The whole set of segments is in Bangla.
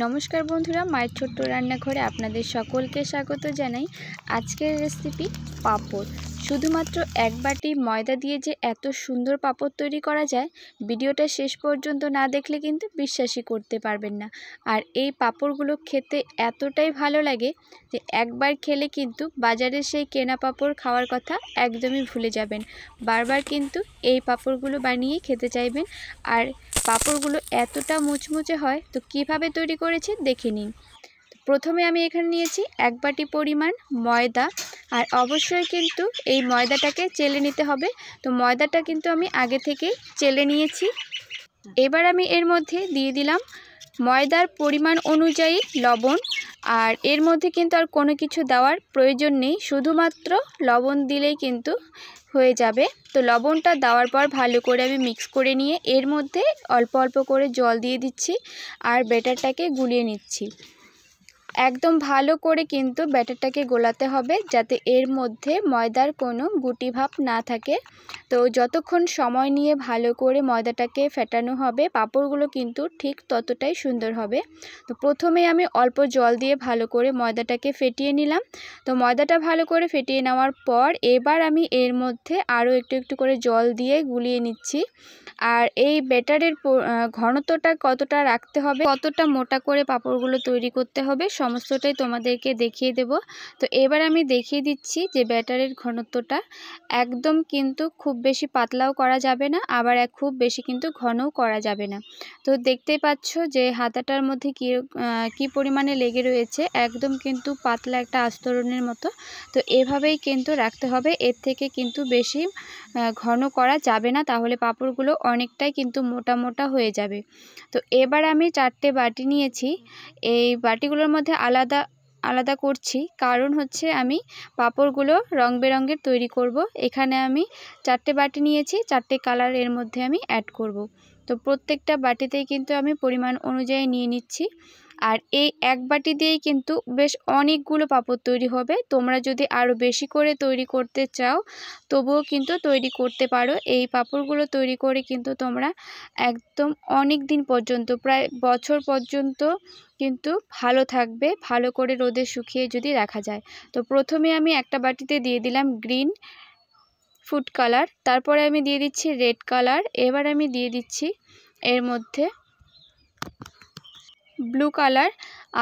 নমস্কার বন্ধুরা, মায়ের ছোট্ট রান্নাঘরে আপনাদের সকলকে স্বাগত জানাই। আজকের রেসিপি পাঁপড়। শুধুমাত্র এক বাটি ময়দা দিয়ে যে এত সুন্দর পাঁপড় তৈরি করা যায়, ভিডিওটা শেষ পর্যন্ত না দেখলে কিন্তু বিশ্বাসই করতে পারবেন না। আর এই পাঁপড়গুলো খেতে এতটাই ভালো লাগে যে একবার খেলে কিন্তু বাজারে সেই কেনা পাঁপড় খাওয়ার কথা একদমই ভুলে যাবেন। বারবার কিন্তু এই পাঁপড়গুলো বানিয়ে খেতে চাইবেন। আর পাঁপড়গুলো এতটা মুচমুচে হয়, তো কিভাবে তৈরি করেছি দেখে নিন। প্রথমে আমি এখানে নিয়েছি এক বাটি পরিমাণ ময়দা। আর অবশ্যই কিন্তু এই ময়দাটাকে চেলে নিতে হবে। তো ময়দাটা কিন্তু আমি আগে থেকেই চেলে নিয়েছি। এবার আমি এর মধ্যে দিয়ে দিলাম ময়দার পরিমাণ অনুযায়ী লবণ। আর এর মধ্যে কিন্তু আর কোনো কিছু দেওয়ার প্রয়োজন নেই, শুধুমাত্র লবণ দিলেই কিন্তু হয়ে যাবে। তো লবণটা দেওয়ার পর ভালো করে আমি মিক্স করে নিয়ে এর মধ্যে অল্প অল্প করে জল দিয়ে দিচ্ছি আর ব্যাটারটাকে গুলিয়ে নিচ্ছি। একদম ভালো করে কিন্তু ব্যাটারটাকে গোলাতে হবে, যাতে এর মধ্যে ময়দার কোনো গুটি ভাব না থাকে। তো যতক্ষণ সময় নিয়ে ভালো করে ময়দাটাকে ফেটানো হবে, পাঁপড়গুলো কিন্তু ঠিক ততটাই সুন্দর হবে। তো প্রথমে আমি অল্প জল দিয়ে ভালো করে ময়দাটাকে ফেটিয়ে নিলাম। তো ময়দাটা ভালো করে ফেটিয়ে নেওয়ার পর এবার আমি এর মধ্যে আরও একটু একটু করে জল দিয়ে গুলিয়ে নিচ্ছি। আর এই ব্যাটারের ঘনত্বটা কতটা রাখতে হবে, কতটা মোটা করে পাঁপড়গুলো তৈরি করতে হবে, সমস্তটাই তোমাদেরকে দেখিয়ে দেব। তো এবার আমি দেখিয়ে দিচ্ছি যে ব্যাটারের ঘনত্বটা একদম কিন্তু খুব বেশি পাতলাও করা যাবে না, আবার খুব বেশি কিন্তু ঘনও করা যাবে না। তো দেখতেই পাচ্ছ যে হাতাটার মধ্যে কি পরিমাণে লেগে রয়েছে, একদম কিন্তু পাতলা একটা আস্তরণের মতো। তো এভাবেই কিন্তু রাখতে হবে, এর থেকে কিন্তু বেশি ঘন করা যাবে না, তাহলে পাঁপড়গুলো অনেকটাই কিন্তু মোটা মোটা হয়ে যাবে। তো এবার আমি 4টে বাটি নিয়েছি। এই বাটিগুলোর মধ্যে আলাদা আলাদা করছি, কারণ হচ্ছে আমি পাঁপড়গুলো রং বেরঙের তৈরি করব। এখানে আমি 4টে বাটি নিয়েছি, 4টে কালার এর মধ্যে আমি অ্যাড করব। তো প্রত্যেকটা বাটিতেই কিন্তু আমি পরিমাণ অনুযায়ী নিয়ে নিচ্ছি। আর এই এক বাটি দিয়েই কিন্তু বেশ অনেকগুলো পাঁপড় তৈরি হবে। তোমরা যদি আরও বেশি করে তৈরি করতে চাও তবুও কিন্তু তৈরি করতে পারো। এই পাঁপড়গুলো তৈরি করে কিন্তু তোমরা একদম অনেক দিন পর্যন্ত, প্রায় বছর পর্যন্ত কিন্তু ভালো থাকবে, ভালো করে রোদে শুকিয়ে যদি রাখা যায়। তো প্রথমে আমি একটা বাটিতে দিয়ে দিলাম গ্রিন ফুড কালার, তারপরে আমি দিয়ে দিচ্ছি রেড কালার, এবার আমি দিয়ে দিচ্ছি এর মধ্যে ব্লু কালার,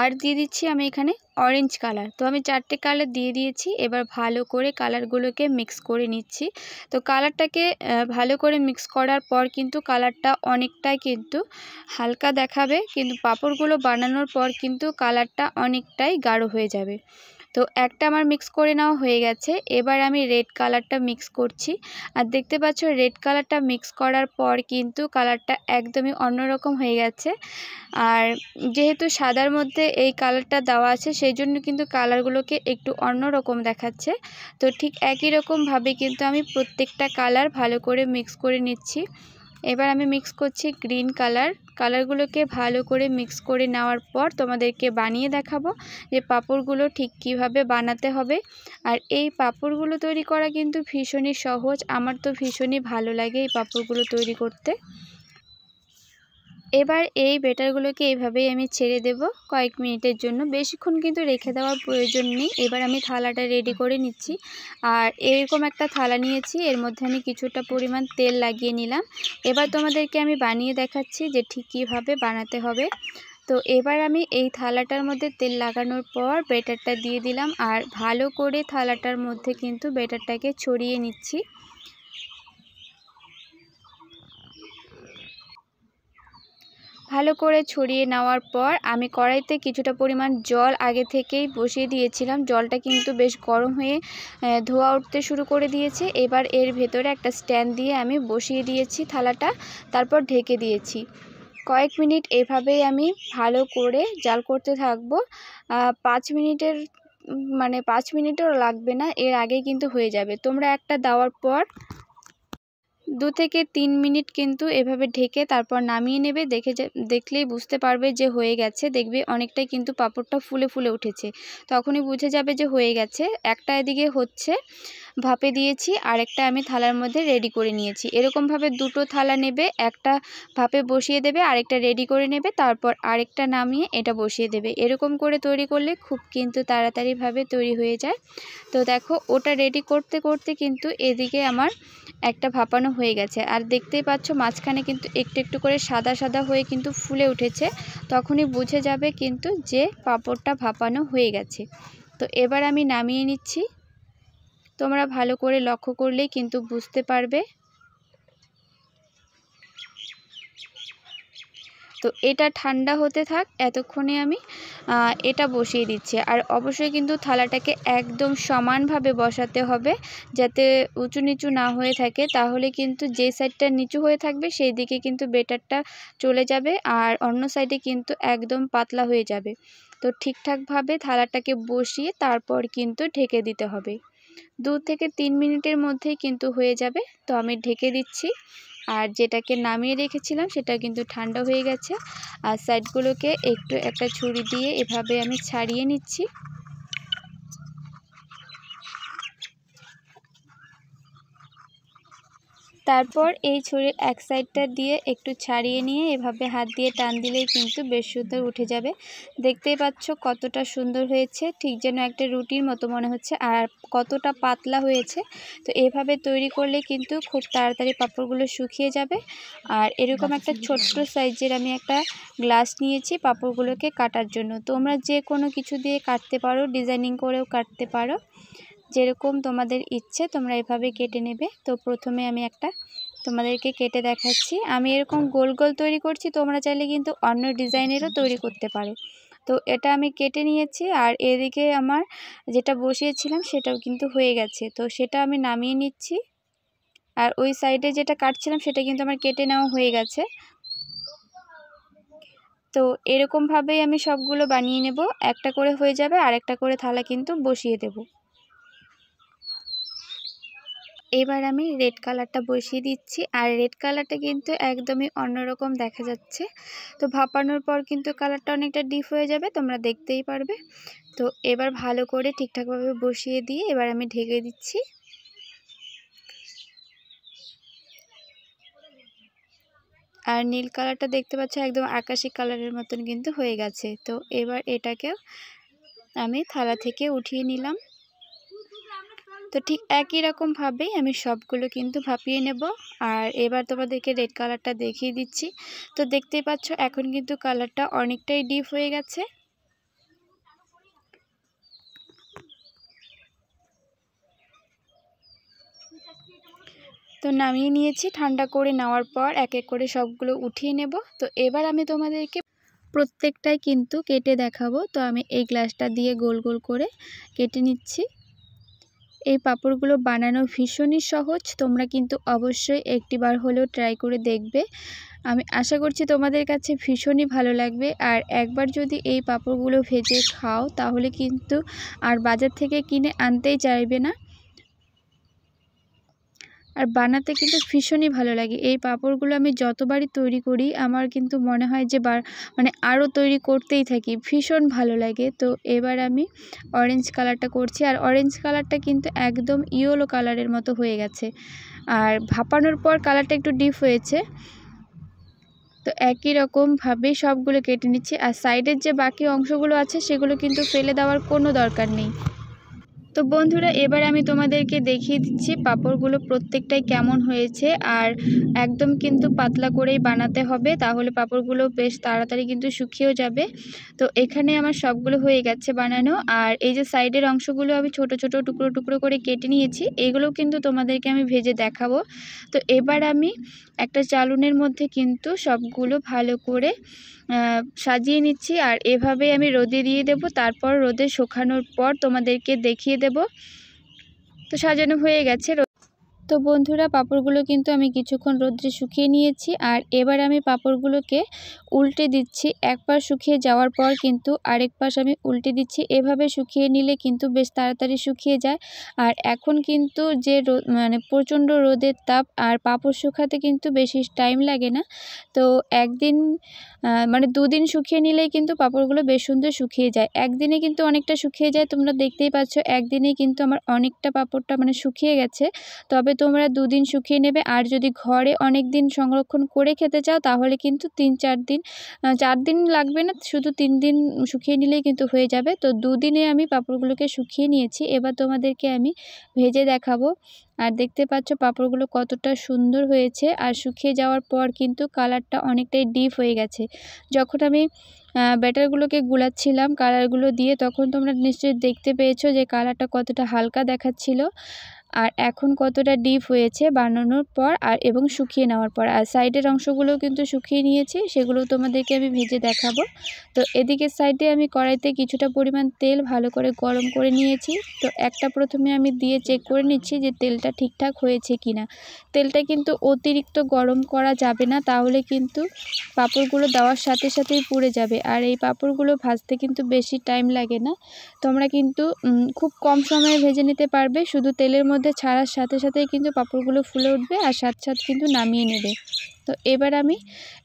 আর দিয়ে দিচ্ছি আমি এখানে অরেঞ্জ কালার। তো আমি 4টে কালার দিয়ে দিয়েছি। এবার ভালো করে কালারগুলোকে মিক্স করে নিচ্ছি। তো কালারটাকে ভালো করে মিক্স করার পর কিন্তু কালারটা অনেকটাই কিন্তু হালকা দেখাবে, কিন্তু পাঁপড়গুলো বানানোর পর কিন্তু কালারটা অনেকটাই গাঢ় হয়ে যাবে। তো একটা আমার মিক্স করে নেওয়া হয়ে গেছে। এবার আমি রেড কালারটা মিক্স করছি। আর দেখতে পাচ্ছ রেড কালারটা মিক্স করার পর কিন্তু কালারটা একদমই অন্যরকম হয়ে গেছে। আর যেহেতু সাদার মধ্যে এই কালারটা দেওয়া আছে, সেই জন্য কিন্তু কালারগুলোকে একটু অন্যরকম দেখাচ্ছে। তো ঠিক একই রকমভাবে কিন্তু আমি প্রত্যেকটা কালার ভালো করে মিক্স করে নিচ্ছি। এবার আমি মিক্স করছি গ্রিন কালারগুলোকে ভালো করে মিক্স করে নেওয়ার পর তোমাদেরকে বানিয়ে দেখাবো যে পাঁপড়গুলো ঠিক কিভাবে বানাতে হবে। আর এই পাঁপড়গুলো তৈরি করা কিন্তু ভীষণই সহজ, আমার তো ভীষণই ভালো লাগে এই পাঁপড়গুলো তৈরি করতে। এবার এই ব্যাটারগুলোকে এইভাবেই আমি ছেড়ে দেব কয়েক মিনিটের জন্য, বেশিক্ষণ কিন্তু রেখে দেওয়ার প্রয়োজন নেই। এবার আমি থালাটা রেডি করে নিচ্ছি। আর এরকম একটা থালা নিয়েছি, এর মধ্যে আমি কিছুটা পরিমাণ তেল লাগিয়ে নিলাম। এবার তোমাদেরকে আমি বানিয়ে দেখাচ্ছি যে ঠিক কীভাবে বানাতে হবে। তো এবার আমি এই থালাটার মধ্যে তেল লাগানোর পর ব্যাটারটা দিয়ে দিলাম, আর ভালো করে থালাটার মধ্যে কিন্তু ব্যাটারটাকে ছড়িয়ে নিচ্ছি। ভালো করে ছড়িয়ে নেওয়ার পর আমি কড়াইতে কিছুটা পরিমাণ জল আগে থেকেই বসিয়ে দিয়েছিলাম। জলটা কিন্তু বেশ গরম হয়ে ধোঁয়া উঠতে শুরু করে দিয়েছে। এবার এর ভেতরে একটা স্ট্যান্ড দিয়ে আমি বসিয়ে দিয়েছি থালাটা, তারপর ঢেকে দিয়েছি। কয়েক মিনিট এভাবেই আমি ভালো করে জাল করতে থাকবো। 5 মিনিটের 5 মিনিটও লাগবে না, এর আগেই কিন্তু হয়ে যাবে। তোমরা একটা দেওয়ার পর 2 থেকে 3 মিনিট কিন্তু এভাবে ঢেকে তারপর নামিয়ে নেবে। দেখলেই বুঝতে পারবে যে হয়ে গেছে। দেখবে অনেকটাই কিন্তু পাঁপড়টা ফুলে ফুলে উঠেছে, তখনই বুঝে যাবে যে হয়ে গেছে। একটা এদিকে হচ্ছে ভাপে দিয়েছি, আরেকটা আমি থালার মধ্যে রেডি করে নিয়েছি। এরকমভাবে দুটো থালা নেবে, একটা ভাপে বসিয়ে দেবে, আরেকটা রেডি করে নেবে, তারপর আরেকটা নামিয়ে এটা বসিয়ে দেবে। এরকম করে তৈরি করলে খুব কিন্তু তাড়াতাড়িভাবে তৈরি হয়ে যায়। তো দেখো ওটা রেডি করতে করতে কিন্তু এদিকে আমার একটা ভাপানো হয়ে গেছে। আর দেখতেই পাচ্ছ মাঝখানে কিন্তু একটু একটু করে সাদা সাদা হয়ে কিন্তু ফুলে উঠেছে, তখনই বুঝে যাবে কিন্তু যে পাঁপড়টা ভাপানো হয়ে গেছে। তো এবার আমি নামিয়ে নিচ্ছি। তোমরা ভালো করে লক্ষ্য করলেই কিন্তু বুঝতে পারবে। তো এটা ঠান্ডা হতে থাক, এতক্ষণে আমি এটা বসিয়ে দিচ্ছি। আর অবশ্যই কিন্তু থালাটাকে একদম সমানভাবে বসাতে হবে, যাতে উঁচু নিচু না হয়ে থাকে, তাহলে কিন্তু যে সাইডটা নিচু হয়ে থাকবে সেই দিকে কিন্তু বেটারটা চলে যাবে, আর অন্য সাইডে কিন্তু একদম পাতলা হয়ে যাবে। তো ঠিকঠাকভাবে থালাটাকে বসিয়ে তারপর কিন্তু ঢেকে দিতে হবে। 2 থেকে 3 মিনিটের মধ্যেই কিন্তু হয়ে যাবে। তো আমি ঢেকে দিচ্ছি। আর যেটাকে নামিয়ে রেখেছিলাম সেটা কিন্তু ঠান্ডা হয়ে গেছে। আর সাইডগুলোকে একটু একটা ছুরি দিয়ে এভাবে আমি ছাড়িয়ে নিচ্ছি। তারপর এই ছুরির এক সাইডটা দিয়ে একটু ছাড়িয়ে নিয়ে এভাবে হাত দিয়ে টান দিলেই কিন্তু বেশ সুন্দর উঠে যাবে। দেখতেই পাচ্ছ কতটা সুন্দর হয়েছে, ঠিক যেন একটা রুটির মতো মনে হচ্ছে, আর কতটা পাতলা হয়েছে। তো এভাবে তৈরি করলে কিন্তু খুব তাড়াতাড়ি পাঁপড়গুলো শুকিয়ে যাবে। আর এরকম একটা ছোট্ট সাইজের আমি একটা গ্লাস নিয়েছি পাঁপড়গুলোকে কাটার জন্য। তোমরা যে কোনো কিছু দিয়ে কাটতে পারো, ডিজাইনিং করেও কাটতে পারো, যেরকম তোমাদের ইচ্ছে তোমরা এভাবে কেটে নেবে। তো প্রথমে আমি একটা তোমাদেরকে কেটে দেখাচ্ছি। আমি এরকম গোল গোল তৈরি করছি, তোমরা চাইলে কিন্তু অন্য ডিজাইনেরও তৈরি করতে পারো। তো এটা আমি কেটে নিয়েছি। আর এদিকে আমার যেটা বসিয়েছিলাম সেটাও কিন্তু হয়ে গেছে, তো সেটা আমি নামিয়ে নিচ্ছি। আর ওই সাইডে যেটা কাটছিলাম সেটা কিন্তু আমার কেটে নেওয়া হয়ে গেছে। তো এরকমভাবেই আমি সবগুলো বানিয়ে নেব। একটা করে হয়ে যাবে, আর একটা করে থালা কিন্তু বসিয়ে দেব। এবার আমি রেড কালারটা বসিয়ে দিচ্ছি। আর রেড কালারটা কিন্তু একদমই অন্যরকম দেখা যাচ্ছে। তো ভাপানোর পর কিন্তু কালারটা অনেকটা ডিপ হয়ে যাবে, তোমরা দেখতেই পারবে। তো এবার ভালো করে ঠিকঠাকভাবে বসিয়ে দিয়ে এবার আমি ঢেকে দিচ্ছি। আর নীল কালারটা দেখতে পাচ্ছ একদম আকাশি কালারের মতন কিন্তু হয়ে গেছে। তো এবার এটাকেও আমি থালা থেকে উঠিয়ে নিলাম। তো ঠিক একই রকমভাবেই আমি সবগুলো কিন্তু ভাপিয়ে নেব। আর এবার তোমাদেরকে রেড কালারটা দেখিয়ে দিচ্ছি। তো দেখতেই পাচ্ছ এখন কিন্তু কালারটা অনেকটাই ডিপ হয়ে গেছে। তো নামিয়ে নিয়েছি। ঠান্ডা করে নেওয়ার পর এক এক করে সবগুলো উঠিয়ে নেব। তো এবার আমি তোমাদেরকে প্রত্যেকটাই কিন্তু কেটে দেখাবো। তো আমি এই গ্লাসটা দিয়ে গোল গোল করে কেটে নিচ্ছি। এই পাঁপড়গুলো বানানো ভীষণই সহজ, তোমরা কিন্তু অবশ্যই একটিবার হলেও ট্রাই করে দেখবে। আমি আশা করছি তোমাদের কাছে ভীষণই ভালো লাগবে। আর একবার যদি এই পাঁপড়গুলো ভেজে খাও তাহলে কিন্তু আর বাজার থেকে কিনে আনতেই চাইবে না। আর বানাতে কিন্তু ভীষণই ভালো লাগে। এই পাঁপড়গুলো আমি যতবারই তৈরি করি আমার কিন্তু মনে হয় যে আরও তৈরি করতেই থাকি, ভীষণ ভালো লাগে। তো এবার আমি অরেঞ্জ কালারটা করছি। আর অরেঞ্জ কালারটা কিন্তু একদম ইয়েলো কালারের মতো হয়ে গেছে। আর ভাপানোর পর কালারটা একটু ডিপ হয়েছে। তো একই রকমভাবে সবগুলো কেটে নিচ্ছি। আর সাইডের যে বাকি অংশগুলো আছে সেগুলো কিন্তু ফেলে দেওয়ার কোনো দরকার নেই। তো বন্ধুরা এবার আমি তোমাদেরকে দেখিয়ে দিচ্ছি পাঁপড়গুলো প্রত্যেকটাই কেমন হয়েছে। আর একদম কিন্তু পাতলা করেই বানাতে হবে, তাহলে পাঁপড়গুলো বেশ তাড়াতাড়ি কিন্তু শুকিয়েও যাবে। তো এখানে আমার সবগুলো হয়ে গেছে বানানো। আর এই যে সাইডের অংশগুলো আমি ছোট ছোট টুকরো টুকরো করে কেটে নিয়েছি, এগুলো কিন্তু তোমাদেরকে আমি ভেজে দেখাবো। তো এবার আমি একটা চালুনের মধ্যে কিন্তু সবগুলো ভালো করে সাজিয়ে নিচ্ছি। আর এভাবে আমি রোদে দিয়ে দেব, তারপর রোদে শুকানোর পর তোমাদেরকে দেখিয়ে দেব। তো সাজানো হয়ে গেছে। তো বন্ধুরা, পাঁপড়গুলো কিন্তু আমি কিছুক্ষণ রোদ্রে শুকিয়ে নিয়েছি। আর এবার আমি পাঁপড়গুলোকে উল্টে দিচ্ছি। এক পাশ শুকিয়ে যাওয়ার পর কিন্তু আরেক পাশ আমি উল্টে দিচ্ছি। এভাবে শুকিয়ে নিলে কিন্তু বেশ তাড়াতাড়ি শুকিয়ে যায়। আর এখন কিন্তু যে মানে প্রচণ্ড রোদের তাপ, আর পাঁপড় শুকাতে কিন্তু বেশি টাইম লাগে না। তো একদিন মানে দুদিন শুকিয়ে নিলেই কিন্তু পাঁপড়গুলো বেশ সুন্দর শুকিয়ে যায়। একদিনে কিন্তু অনেকটা শুকিয়ে যায়, তোমরা দেখতেই পাচ্ছ। একদিনেই কিন্তু আমার অনেকটা পাঁপড়টা মানে শুকিয়ে গেছে। তবে তোমরা দুদিন শুকিয়ে নেবে। আর যদি ঘরে অনেক দিন সংরক্ষণ করে খেতে চাও তাহলে কিন্তু 3-4 দিন, 4 দিন লাগবে না, শুধু 3 দিন শুকিয়ে নিলেই কিন্তু হয়ে যাবে। তো দুদিনে আমি পাঁপড়গুলোকে শুকিয়ে নিয়েছি। এবার তোমাদেরকে আমি ভেজে দেখাবো। আর দেখতে পাচ্ছ পাঁপড়গুলো কতটা সুন্দর হয়েছে। আর শুকিয়ে যাওয়ার পর কিন্তু কালারটা অনেকটাই ডিপ হয়ে গেছে। যখন আমি ব্যাটারগুলোকে গুলাচ্ছিলাম কালারগুলো দিয়ে, তখন তোমরা নিশ্চয়ই দেখতে পেয়েছো যে কালারটা কতটা হালকা দেখাচ্ছিল আর এখন কতটা ডিপ হয়েছে বানানোর পর আর এবং শুকিয়ে নেওয়ার পর। আর সাইডের অংশগুলোও কিন্তু শুকিয়ে নিয়েছি, সেগুলো তোমাদেরকে আমি ভেজে দেখাবো। তো এদিকে সাইডে আমি কড়াইতে কিছুটা পরিমাণ তেল ভালো করে গরম করে নিয়েছি। তো একটা প্রথমে আমি দিয়ে চেক করে নিচ্ছি যে তেলটা ঠিকঠাক হয়েছে কিনা। তেলটা কিন্তু অতিরিক্ত গরম করা যাবে না, তাহলে কিন্তু পাঁপড়গুলো দেওয়ার সাথে সাথেই পুড়ে যাবে। আর এই পাঁপড়গুলো ভাজতে কিন্তু বেশি টাইম লাগে না, তোমরা কিন্তু খুব কম সময়ে ভেজে নিতে পারবে। শুধু তেলের মধ্যে ছাড়ার সাথে সাথেই কিন্তু পাঁপড়গুলো ফুলে উঠবে আর সাথে কিন্তু নামিয়ে নেবে। তো এবার আমি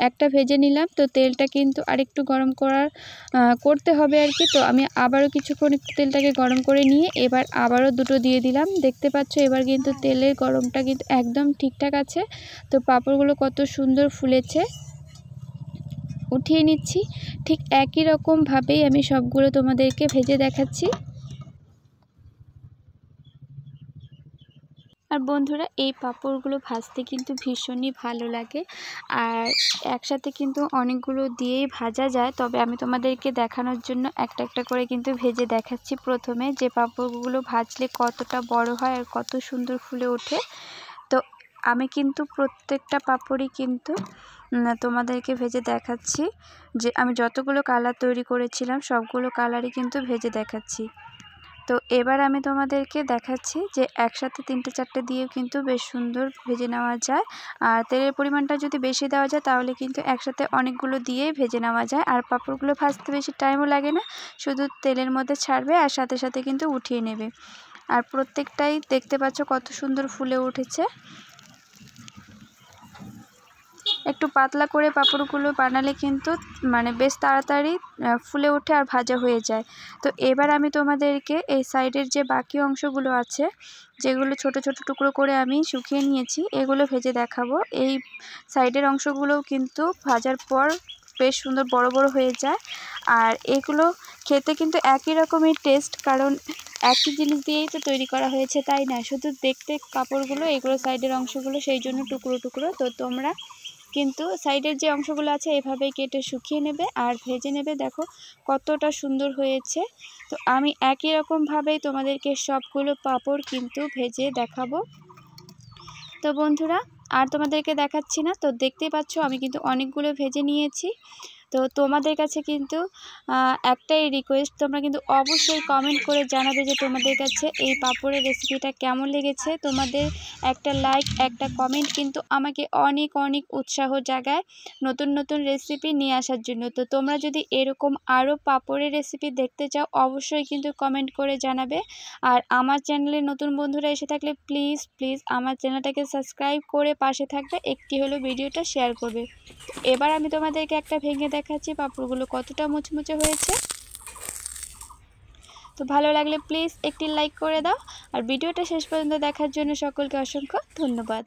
একটা ভেজে নিলাম। তো তেলটা কিন্তু আরেকটু গরম করতে হবে আর কি। তো আমি আবারও কিছুক্ষণ একটু তেলটাকে গরম করে নিয়ে এবার আবারও দুটো দিয়ে দিলাম। দেখতে পাচ্ছ এবার কিন্তু তেলের গরমটা কিন্তু একদম ঠিকঠাক আছে। তো পাঁপড়গুলো কত সুন্দর ফুলেছে, উঠিয়ে নিচ্ছি। ঠিক একই রকমভাবেই আমি সবগুলো তোমাদেরকে ভেজে দেখাচ্ছি। আর বন্ধুরা, এই পাঁপড়গুলো ভাজতে কিন্তু ভীষণই ভালো লাগে। আর একসাথে কিন্তু অনেকগুলো দিয়েই ভাজা যায়। তবে আমি তোমাদেরকে দেখানোর জন্য একটা একটা করে কিন্তু ভেজে দেখাচ্ছি। প্রথমে যে পাঁপড়গুলো ভাজলে কতটা বড় হয় আর কত সুন্দর ফুলে ওঠে। তো আমি কিন্তু প্রত্যেকটা পাঁপড়ই কিন্তু তোমাদেরকে ভেজে দেখাচ্ছি। যে আমি যতগুলো কালার তৈরি করেছিলাম সবগুলো কালারই কিন্তু ভেজে দেখাচ্ছি। তো এবার আমি তোমাদেরকে দেখাচ্ছি যে একসাথে 3-4টে দিয়েও কিন্তু বেশ সুন্দর ভেজে নেওয়া যায়। আর তেলের পরিমাণটা যদি বেশি দেওয়া যায় তাহলে কিন্তু একসাথে অনেকগুলো দিয়েই ভেজে নেওয়া যায়। আর পাঁপড়গুলো ভাজতে বেশি টাইমও লাগে না, শুধু তেলের মধ্যে ছাড়বে আর সাথে সাথে কিন্তু উঠিয়ে নেবে। আর প্রত্যেকটাই দেখতে পাচ্ছ কত সুন্দর ফুলে উঠেছে। একটু পাতলা করে পাঁপড়গুলো বানালে কিন্তু মানে বেশ তাড়াতাড়ি ফুলে ওঠে আর ভাজা হয়ে যায়। তো এবার আমি তোমাদেরকে এই সাইডের যে বাকি অংশগুলো আছে, যেগুলো ছোট ছোট টুকরো করে আমি শুকিয়ে নিয়েছি, এগুলো ভেজে দেখাবো। এই সাইডের অংশগুলোও কিন্তু ভাজার পর বেশ সুন্দর বড় বড় হয়ে যায়। আর এগুলো খেতে কিন্তু একই রকমের টেস্ট, কারণ একই জিনিস দিয়েই তো তৈরি করা হয়েছে, তাই না? শুধু দেখতে কাপড়গুলো, এগুলো সাইডের অংশগুলো, সেই জন্য টুকরো টুকরো। তো তোমরা কিন্তু সাইডের যে অংশগুলো আছে এভাবেই কেটে শুকিয়ে নেবে আর ভেজে নেবে। দেখো কতটা সুন্দর হয়েছে। তো আমি একই রকমভাবেই তোমাদেরকে সবগুলো পাঁপড় কিন্তু ভেজে দেখাবো। তো বন্ধুরা, আর তোমাদেরকে দেখাচ্ছি না। তো দেখতেই পাচ্ছ আমি কিন্তু অনেকগুলো ভেজে নিয়েছি। তো তোমাদের কাছে কিন্তু একটাই রিকোয়েস্ট, তোমরা কিন্তু অবশ্যই কমেন্ট করে জানাবে যে তোমাদের কাছে এই পাঁপড়ের রেসিপিটা কেমন লেগেছে। তোমাদের একটা লাইক, একটা কমেন্ট কিন্তু আমাকে অনেক অনেক উৎসাহ জাগায় নতুন নতুন রেসিপি নিয়ে আসার জন্য। তো তোমরা যদি এরকম আরও পাঁপড়ের রেসিপি দেখতে চাও অবশ্যই কিন্তু কমেন্ট করে জানাবে। আর আমার চ্যানেলে নতুন বন্ধুরা এসে থাকলে প্লিজ প্লিজ আমার চ্যানেলটাকে সাবস্ক্রাইব করে পাশে থাকবে, একটি হলো ভিডিওটা শেয়ার করবে। এবার আমি তোমাদেরকে একটা ভেঙে দেখাচ্ছি পাঁপড়গুলো কতটা মুচমুচে হয়েছে। তো ভালো লাগলে প্লিজ একটি লাইক করে দাও। আর ভিডিওটা শেষ পর্যন্ত দেখার জন্য সকলকে অসংখ্য ধন্যবাদ।